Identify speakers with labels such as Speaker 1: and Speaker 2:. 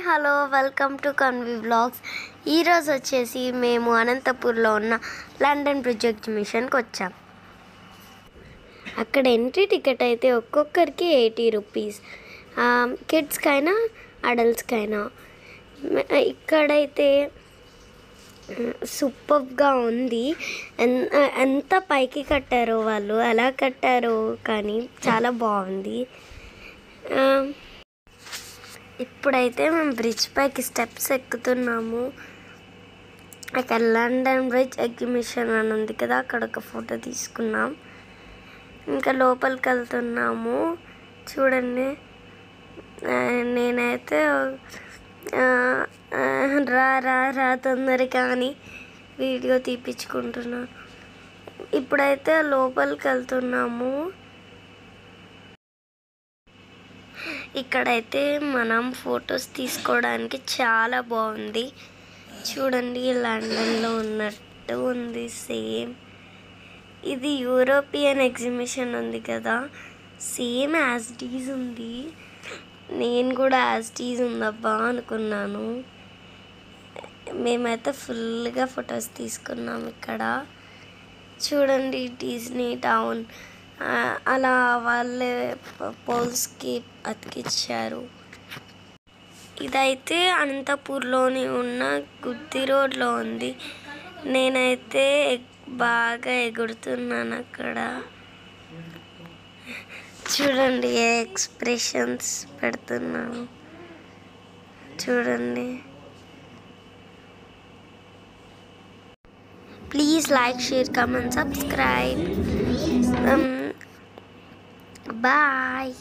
Speaker 1: Hello welcome to Kanvi vlogs. ఈరోజు వచ్చేసి మేము అనంతపూర్లో ఉన్న లండన్ బ్రిడ్జ్ ఎగ్జిబిషన్కి వచ్చాం. అక్కడ ఎంట్రీ టికెట్ అయితే ఒక్కొక్కరికి 80 రూపీస్, కిడ్స్కైనా అడల్ట్స్కైనా. ఇక్కడైతే సూపర్గా ఉంది. ఎంత పైకి కట్టారో వాళ్ళు, ఎలా కట్టారో కానీ చాలా బాగుంది. ఇప్పుడైతే మేము బ్రిడ్జ్ పైకి స్టెప్స్ ఎక్కుతున్నాము. అక్కడ లండన్ బ్రిడ్జ్ ఎగ్జిబిషన్ అని ఉంది కదా, అక్కడ ఒక ఫోటో తీసుకున్నాం. ఇంకా లోపలికి వెళ్తున్నాము. చూడండి, నేనైతే రా తొందరగా అని వీడియో తీపించుకుంటున్నాను. ఇప్పుడైతే లోపలికి వెళ్తున్నాము. ఇక్కడైతే మనం ఫొటోస్ తీసుకోవడానికి చాలా బాగుంది. చూడండి, లండన్లో ఉన్నట్టు ఉంది సేమ్. ఇది యూరోపియన్ ఎగ్జిబిషన్ ఉంది కదా, సేమ్ యాజ్ ఉంది. నేను కూడా యాజ్ ఉందబ్బా అనుకున్నాను. మేమైతే ఫుల్గా ఫొటోస్ తీసుకున్నాం. ఇక్కడ చూడండి, డిజ్నీ టౌన్ అలా వాళ్ళే పోల్స్కి అతికిచ్చారు. ఇదైతే అనంతపూర్లోని ఉన్న గుత్తి రోడ్లో ఉంది. నేనైతే బాగా ఎగురుతున్నాను అక్కడ. చూడండి, ఎక్స్ప్రెషన్స్ పెడుతున్నాను. చూడండి. Please like, share, comment, subscribe. Bye.